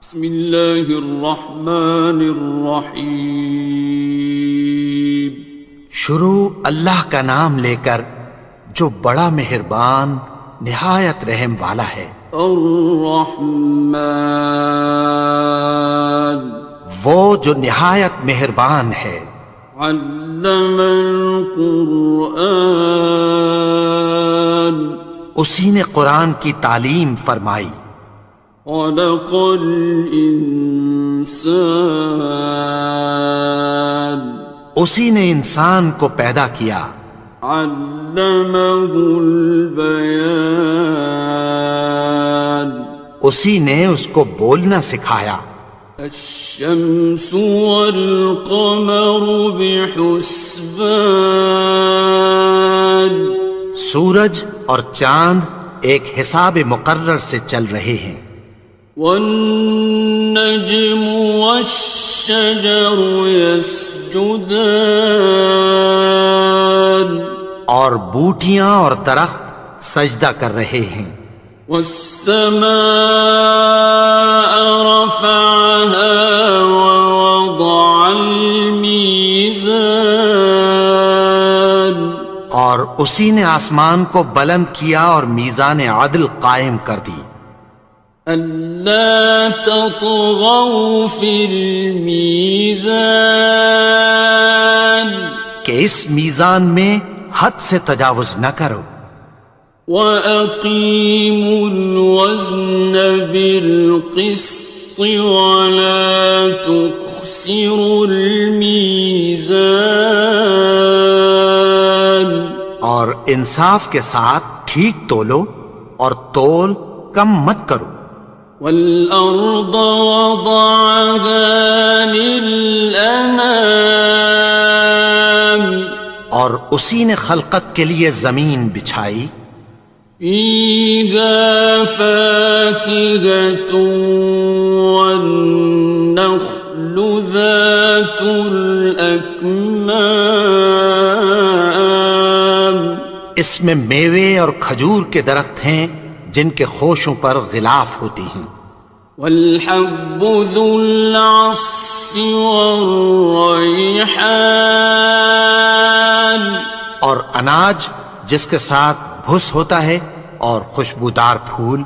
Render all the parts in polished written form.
بسم اللہ الرحمن الرحیم۔ شروع اللہ کا نام لے کر جو بڑا مہربان نہایت رحم والا ہے۔ الرحمن، وہ جو نہایت مہربان ہے۔ علم القرآن، اسی نے قرآن کی تعلیم فرمائی۔ خلق الانسان، اسی نے انسان کو پیدا کیا۔ علمہ البیان، اسی نے اس کو بولنا سکھایا۔ الشمس والقمر بحسبان، سورج اور چاند ایک حساب مقرر سے چل رہے ہیں۔ والنجم والشجر يسجدان، اور بوٹیاں اور درخت سجدہ کر رہے ہیں۔ والسماء رفعها ووضع الميزان، اور اسی نے آسمان کو بلند کیا اور میزان عدل قائم کر دی۔ ألا تطغوا في الميزان، کہ اس میزان میں حد سے تجاوز نہ کرو۔ وَأَقِيمُوا الْوَزْنَ بِالْقِسْطِ وَلَا تُخْسِرُوا الْمِيزَانَ، اور انصاف کے ساتھ ٹھیک تولو اور تول کم مت کرو۔ وَالْأَرْضَ وَضَعَهَا لِلْأَنَامِ، اور اسی نے خلقت کے لیے زمین بچھائی۔ فِيهَا فَاكِهَةٌ وَالنَّخْلُ ذَاتُ الْأَكْمَامِ، اس میں میوے اور کھجور کے درخت ہیں جن کے خوشوں پر غلاف ہوتی ہیں۔ وَالْحَبُّ ذُو الْعَصْفِ وَالرَّيْحَانِ، اور اناج جس کے ساتھ بھس ہوتا ہے اور خوشبودار پھول۔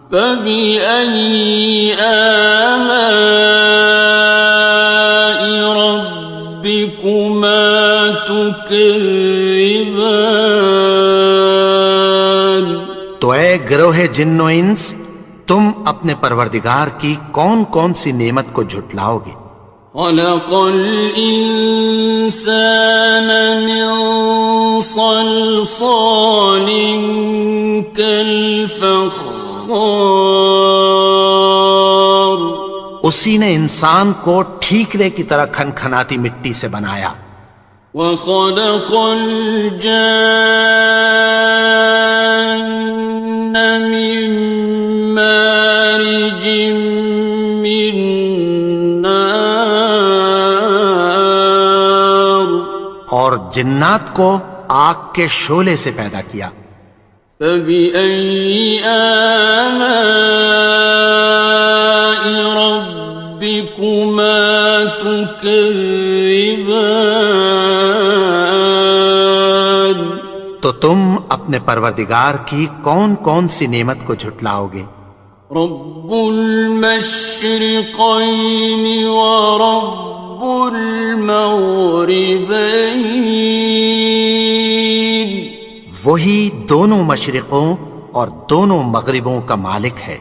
فَبِأَيِّ آلَاءِ رَبِّكُمَا تُكَذِّبَانِ، تو اے گروہ جن و انس، تم اپنے پروردگار کی کون کون سی نعمت کو جھٹلاؤ گے؟ خَلَقَ الْإِنسَانَ مِنْ صَلْصَالٍ كَالْفَخَّارِ، اسی نے انسان کو ٹھیکرے کی طرح کھنکھناتی مٹی سے بنایا۔ وَخَلَقَ الْجَانَّ مِن مَّارِجٍ مِّن نَّارٍ، اور جنات کو آگ کے شعلے سے پیدا کیا۔ فَبِأَيِّ آلَاءِ رَبِّكُمَا تُكَذِّبَانِ، تو تم اپنے پروردگار کی کون کون سی نعمت کو جھٹلاؤ گے؟ رب المشرقین ورب المغربین، وہی دونوں مشرقوں اور دونوں مغربوں کا مالک ہے۔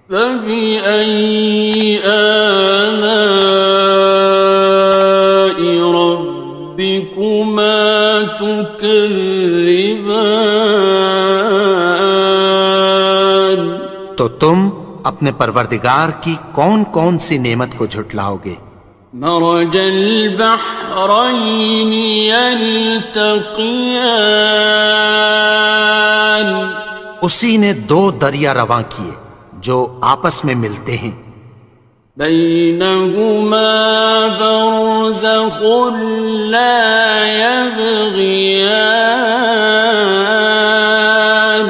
فَبِأَيِّ آلَاءِ رَبِّكُمَا تُكَذِّبَانِ، تو تم اپنے پروردگار کی کون کون سی نعمت کو جھٹلاؤ گے؟ مرج البحرین یلتقیان، اسی نے دو دریا رواں کیے جو آپس میں ملتے ہیں۔ بینہما برزخ لا یبغیان،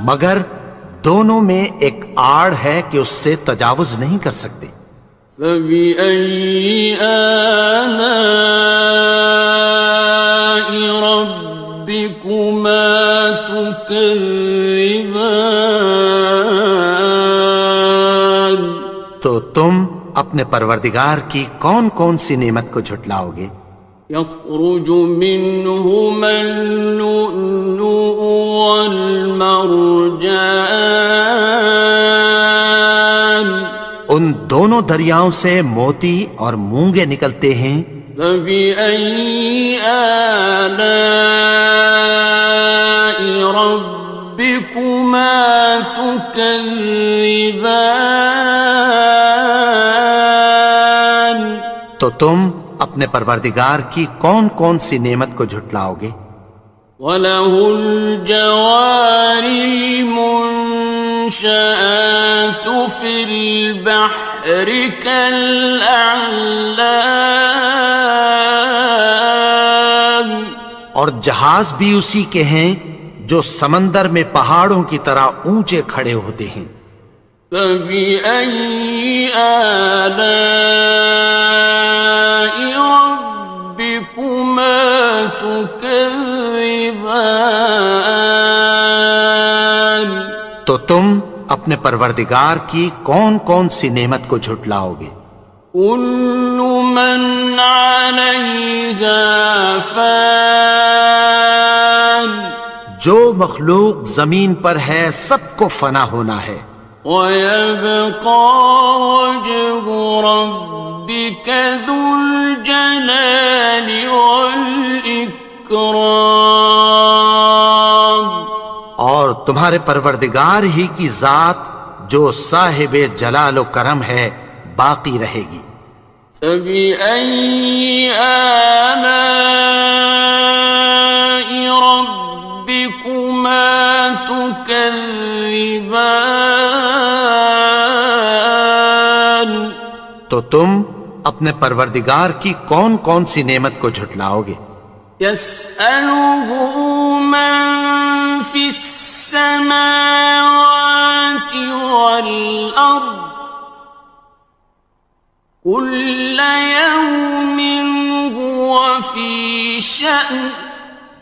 مگر دونوں میں ایک آڑ ہے کہ اس سے تجاوز نہیں کر سکتے۔ فَبِأَيِّ آلَاءِ رَبِّكُمَا تُكَذِّبَانِ؟ تو تم اپنے پروردگار کی کون کون سی نعمت کو جھٹلاؤ گے؟ يخرج منهما اللؤلؤ والمرجان، ان دونوں دریاؤں سے موتی اور مونگے نکلتے ہیں۔ فبأي آلاء ربكما تكذبان؟ تو تم اپنے پروردگار کی کون کون سی نعمت کو جھٹلاؤ گے؟ وَلَهُ الْجَوَارِ الْمُنشَآتُ فِي الْبَحْرِ كَالْأَعْلَامِ، اور جہاز بھی اسی کے ہیں جو سمندر میں پہاڑوں کی طرح اونچے کھڑے ہوتے ہیں۔ فَبِأَيِّ آلَاءِ رَبِّكُمَا تُكَذِّبَانِ؟ تو تم اپنے پروردگار کی کون کون سی نعمت کو جھٹلاؤ گے؟ كُلُّ مَنْ عَلَيْهَا فَانٍ، جو مخلوق زمین پر ہے سب کو فنا ہونا ہے۔ وَيَبْقَى وَجْهُ رَبِّكَ ذُو الْجَلَالِ وَالْإِكْرَامِ، اور تمہارے پروردگار ہی کی ذات جو صاحب جلال و کرم ہے باقی رہے گی۔ فَبِأَيِّ آلَاءِ رَبِّكُمَا تُكَذِّبَانِ؟ تو تم اپنے پروردگار کی کون کون سی نعمت کو جھٹلاؤ گے؟ يَسْأَلُهُ مَن فِي السَّمَاوَاتِ وَالْأَرْضِ كُلَّ يَوْمٍ هُوَ فِي شَأْنٍ،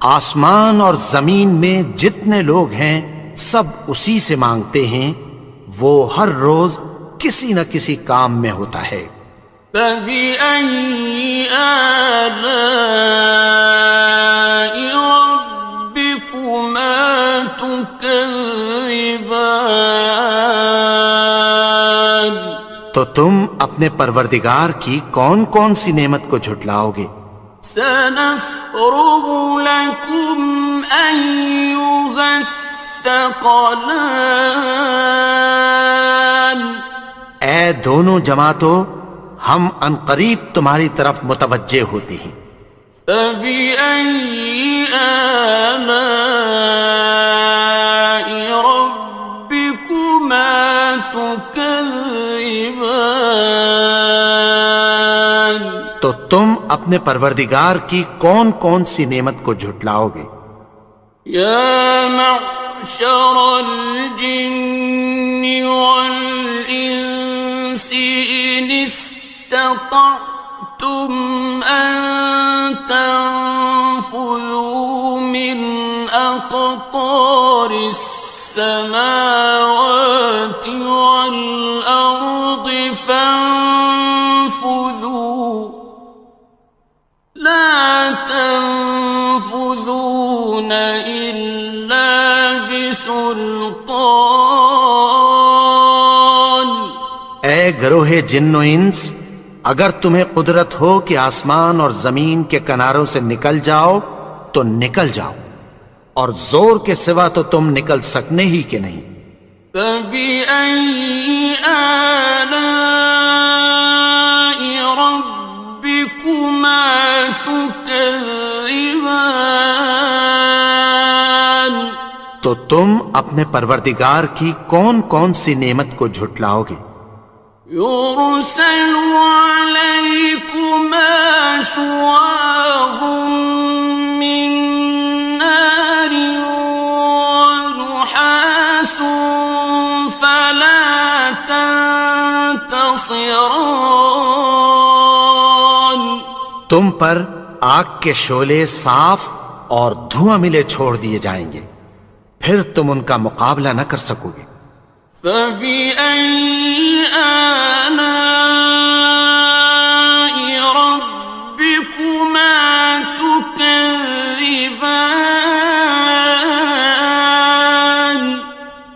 آسمان اور زمین میں جتنے لوگ ہیں سب اسی سے مانگتے ہیں، وہ ہر روز کسی نہ کسی کام میں ہوتا ہے۔ فَبِأَيِّ آلَاءِ رَبِّكُمَا تُكَذِّبَانِ؟ تو تم اپنے پروردگار کی کون کون سی نعمت کو جھٹلاؤ گے؟ سَنَفْرُغُ لَكُمْ أَيُّهَ الثَّقَلَانِ، اے دونوں جماعتوں، ہم عنقریب تمہاری طرف متوجہ ہوتے ہیں۔ فَبِأَيِّ آلَاءِ رَبِّكُمَا تُكَذِّبَانِ؟ تو تم اپنے پروردگار کی کون کون سی نعمت کو جھٹلاؤ گے؟ يَا مَعْشَرَ الْجِنِّ وَالْإِنسِ إِنِ اسْتَطَعْتُمْ أَن تَنفُذُوا مِنْ أَقْطَارِ السَّمَاوَاتِ وَالْأَرْضِ فَانفُذُوا لَا تَنفُذُونَ إِلَّا بِسُلْطَانٍ۔ اے گروہ جن و انس، اگر تمہیں قدرت ہو کہ آسمان اور زمین کے کناروں سے نکل جاؤ تو نکل جاؤ، اور زور کے سوا تو تم نکل سکنے ہی کہ نہیں۔ فَبِأَيِّ آلَاءِ رَبِّكُمَا تُكَذِّبَانِ؟ تو تم اپنے پروردگار کی کون کون سی نعمت کو جھٹلاؤ گے؟ يُرْسَلُ عَلَيْكُمَا شُوَاظٌ مِّن نَّارٍ وَنُحَاسٌ ينتصران. تم پر آگ کے شعلے صاف اور دھواں ملے چھوڑ دیے جائیں گے، پھر تم ان کا مقابلہ نہ کر سکو گے۔ فبأي آلاء ربكما تكذبان.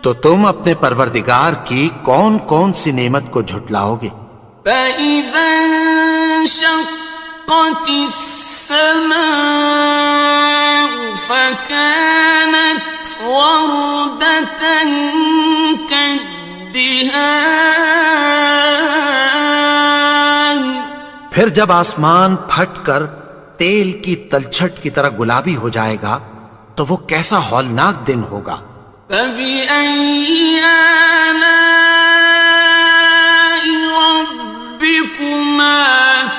تو تم اپنے پروردگار کی کون کون سی نعمت کو جھٹلاؤ گے؟ فإذا انشقت السماء فكانت وردة كالدهان. پھر جب آسمان پھٹ کر تیل کی تلچھٹ کی طرح گلابی ہو جائے گا تو وہ کیسا ہولناک دن ہوگا۔ فبأي آلاء ربكما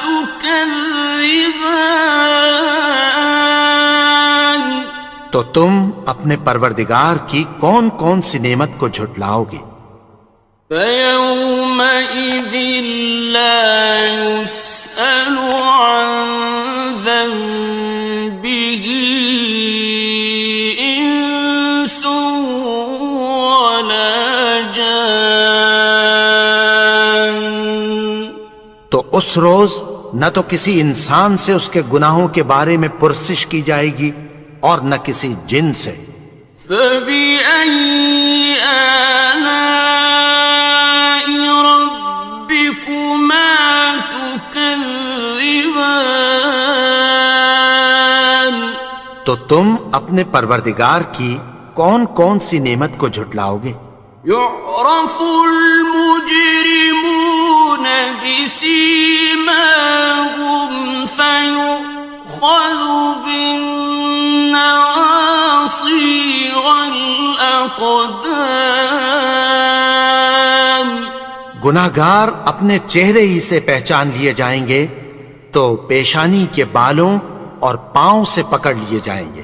تكذبان. تو تم اپنے پروردگار کی کون کون سی نعمت کو جھٹلاؤ گے؟ فيومئذ لا يسأل عن ذنبه إنس ولا جان. تو اس روز نہ تو کسی انسان سے اس کے گناہوں کے بارے میں پرسش کی جائے گی اور نہ کسی جن سے۔ فبأي آلاء ربكما تكذبان. تو تم اپنے پروردگار کی کون کون سی نعمت کو جھٹلاؤ گے؟ يعرف المجرمون بسيماهم فيؤخذ بالنواصي والأقدام. گناہگار اپنے چہرے ہی سے پہچان لیے جائیں گے تو پیشانی کے بالوں اور پاؤں سے پکڑ لیے جائیں گے۔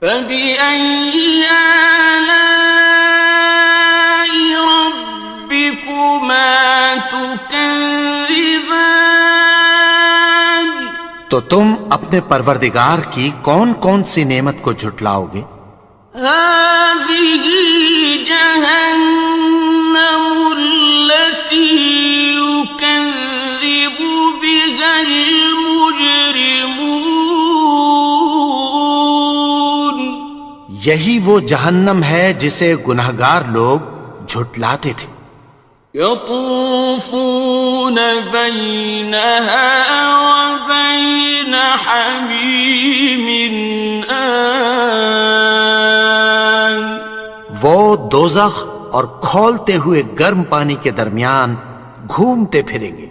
فبأي آلاء ربكما تكذبان. تو تم اپنے پروردگار کی کون کون سی نعمت کو جھٹلاؤ گے؟ هذه جهنم التي يكذب بها المجرمون. یہی وہ جہنم ہے جسے گناہگار لوگ جھٹلاتے تھے۔ يطوفون بينها وبين حميم آن. وہ دوزخ اور کھولتے ہوئے گرم پانی کے درمیان گھومتے پھریں گے۔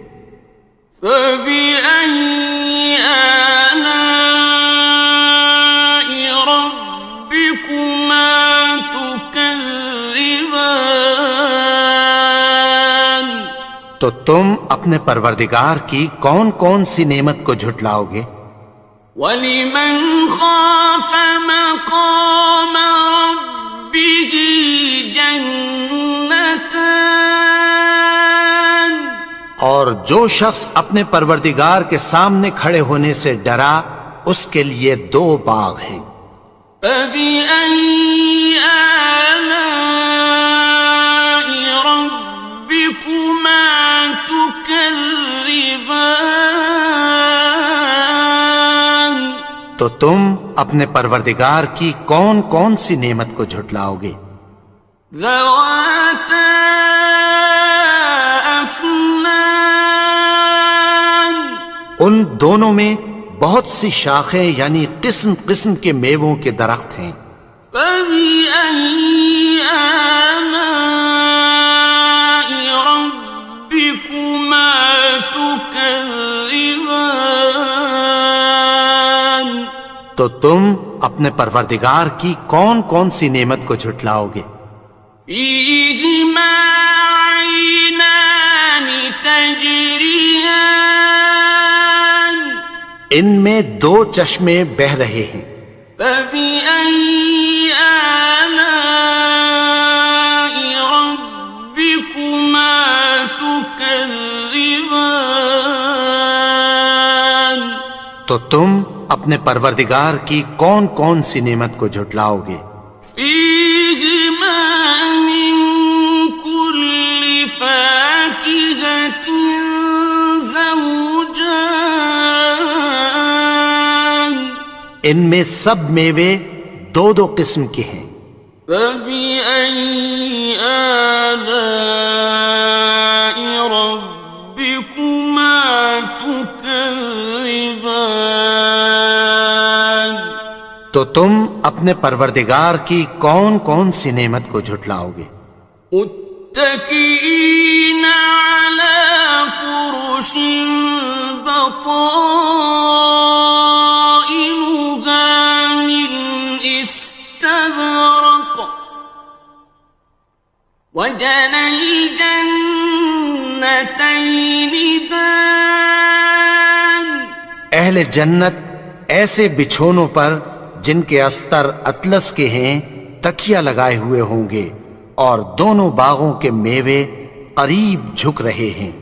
فبأي آلاء ربكما تكذبان. تو تم اپنے پروردگار کی کون کون سی نعمت کو جھٹلاؤ گے؟ وَلِمَنْ خَافَ مَقَامَ رَبِّهِ جَنَّتَانِ. اور جو شخص اپنے پروردگار کے سامنے کھڑے ہونے سے ڈرا اس کے لیے دو باغ ہیں۔ فَبِأَيِّ آلَاءِ رَبِّكُمَا تُكَذِّبَانِ. تو تم اپنے پروردگار کی کون کون سی نعمت کو جھٹلاؤ گے؟ ذَوَاتَا أَفْنَانٍ. ان دونوں میں بہت سی شاخیں یعنی قسم قسم کے میووں کے درخت ہیں۔ فَبِأَيِّ آلَاءِ رَبِّكُمَا تُكَذِّبَانِ. تو تم اپنے پروردگار کی کون کون سی نعمت کو جھٹلاؤ گے؟ فِيهِمَا عَيْنَانِ تَجْرِيَانِ. ان میں دو چشمے بہہ رہے ہیں۔ فَبِأَيِّ آلَاءِ رَبِّكُمَا تُكَذِّبَانِ. تكذبان تو تم اپنے پروردگار کی کون کون سی نعمت کو جھٹلاؤ گے؟ فيهما من كل فاكهة زوجان ان میں سب میوے دو دو قسم کے ہیں۔ فبأي آلاء ربكما تكذبان تو تم اپنے پروردگار کی کون کون سی نعمت کو جھٹلاؤ گے؟ متكئين على فرش بطائنها من استبرق وجنى الجنتين دان اہل جنت ایسے بچھونوں پر جن کے استر اطلس کے ہیں تکیہ لگائے ہوئے ہوں گے، اور دونوں باغوں کے میوے قریب جھک رہے ہیں۔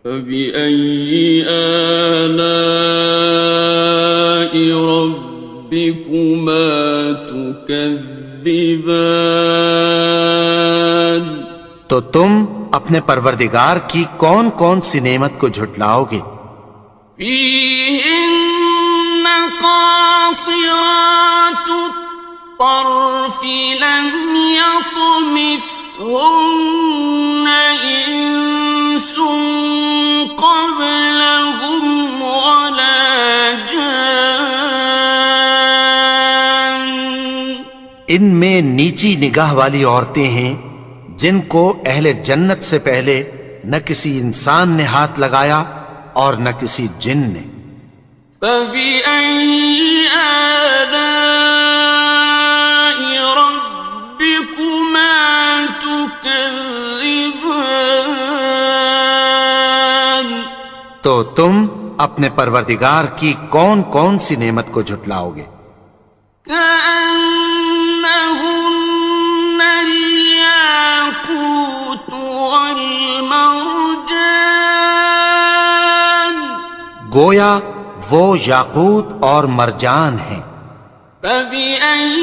فبأي آلاء ربكما تكذبان تو تم اپنے پروردگار کی کون کون سی نعمت کو جھٹلاؤ گے؟ فيهن قاصرات الطرف لم يطمثهن إنس قبلهم ولا جان ان میں نیچی نگاہ والی عورتیں ہیں جن کو اہل جنت سے پہلے نہ کسی انسان نے ہاتھ لگایا اور نہ کسی جن نے۔ فبأي آلاء ربكما تكذبان تو تم اپنے پروردگار کی کون کون سی نعمت کو جھٹلاؤ گے؟ كأنهن الياقوت والمرجان گویا وہ یاقوت اور مرجان ہیں۔ فبأي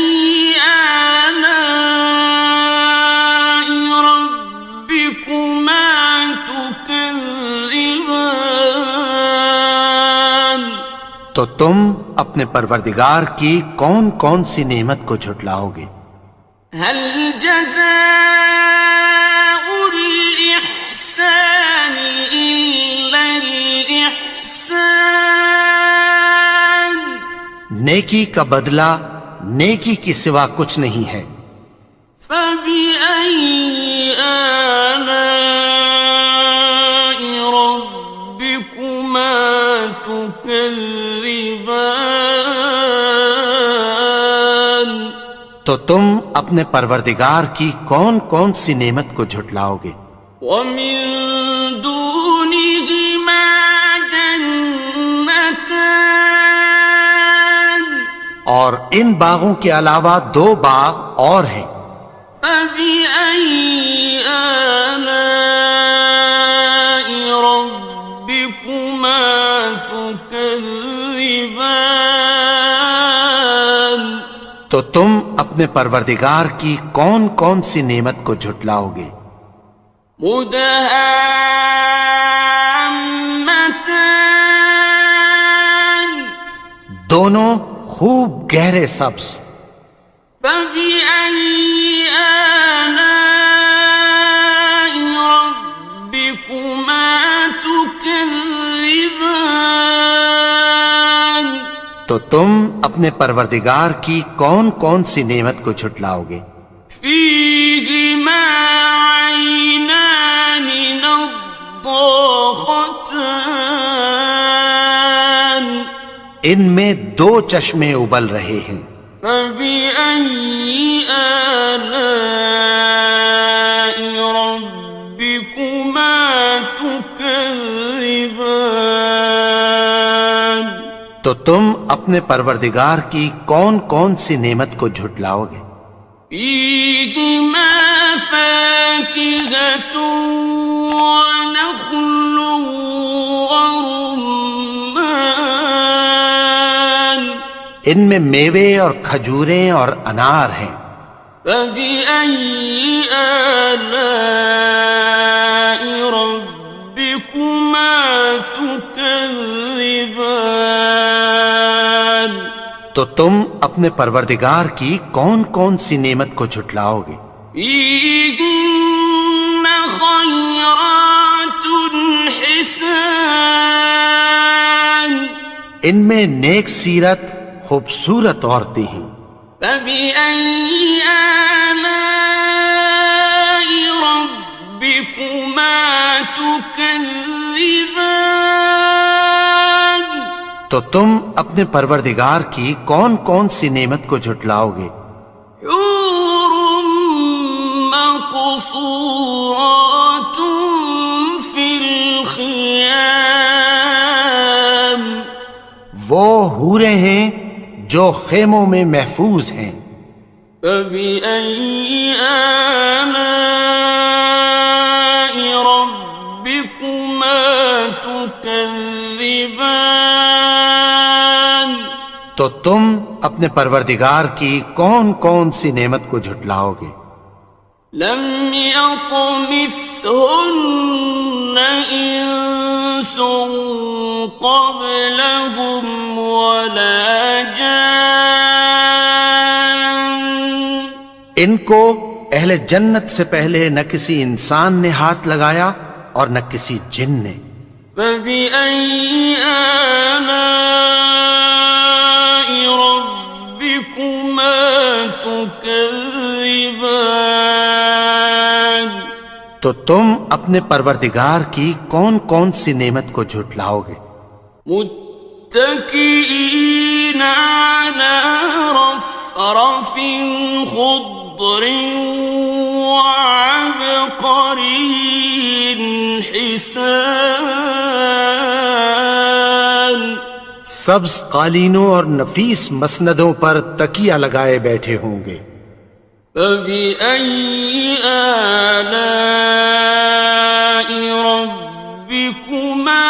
آلاء ربكما تكذبان تو تم اپنے پروردگار کی کون کون سی نعمت کو جھٹلاؤ گے؟ هل جزاء الإحسان إلا الإحسان نیکی کا بدلہ نیکی کی سوا کچھ نہیں ہے۔ فبأي آلاء ربكما تكذبان تو تم اپنے پروردگار کی کون کون سی نعمت کو جھٹلاؤ گے؟ ومن دونهما جنتان اور ان باغوں کے علاوہ دو باغ اور ہیں۔ فبأي آلاء ربكما تكذبان تو تم اپنے پروردگار کی کون کون سی نعمت کو جھٹلاؤ گے؟ مدهامتان دونوں خوب گہرے سبز۔ فبأي آلاء ربكما تكذبان تو تم اپنے پروردگار کی کون کون سی نعمت کو جھٹلاؤ گے؟ فيهما عينان نضاختان ان میں دو چشمے ابل رہے ہیں۔ فبأي آلاء ربكما تكذبان تو تم اپنے پروردگار کی کون کون سی نعمت کو جھٹلاؤ گے؟ فيهما فاكهة ونخل ورمان ان میں میوے اور کھجوریں اور انار ہیں. فبأي آلاء ربكما تكذبان تو تم اپنے پروردگار کی کون کون سی نعمت کو جھٹلاؤ گے؟ فيهن خيرات حسان ان میں نیک سیرت خوبصورت عورتیں ہیں. فبأي آلاء ربكما تكذبان تو تم اپنے پروردگار کی کون کون سی نعمت کو جھٹلاؤ گے؟ حور مقصورات في الخيام وہ حوریں ہیں جو خیموں میں محفوظ ہیں. فبأي آلاء ربكما تكذبان تو تم اپنے پروردگار کی کون کون سی نعمت کو جھٹلاؤ گے؟ لم يطمثهن إنس قبلهم ولا جان ان کو اہل جنت سے پہلے نہ کسی انسان نے ہاتھ لگایا اور نہ کسی جن نے. فبأي آلاء ربكما تكذبان تو تم اپنے پروردگار کی کون کون سی نعمت کو جھٹلاؤ گے؟ متكئين على رفرف خضر وعبقري حسان سبز قالینوں اور نفیس مسندوں پر تکیہ لگائے بیٹھے ہوں گے. فبأي آلاء ربكما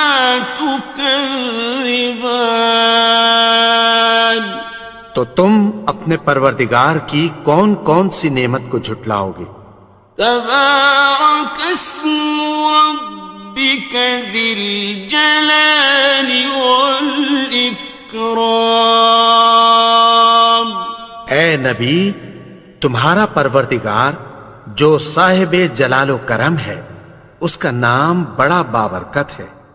تكذبان تو تم اپنے پروردگار کی کون کون سی نعمت کو جھٹلاؤ گے؟ تبارك اسم ربك ذي الجلال والإكرام اے نبی، تمہارا پروردگار جو صاحب جلال و کرم ہے، اس کا نام بڑا بابرکت ہے.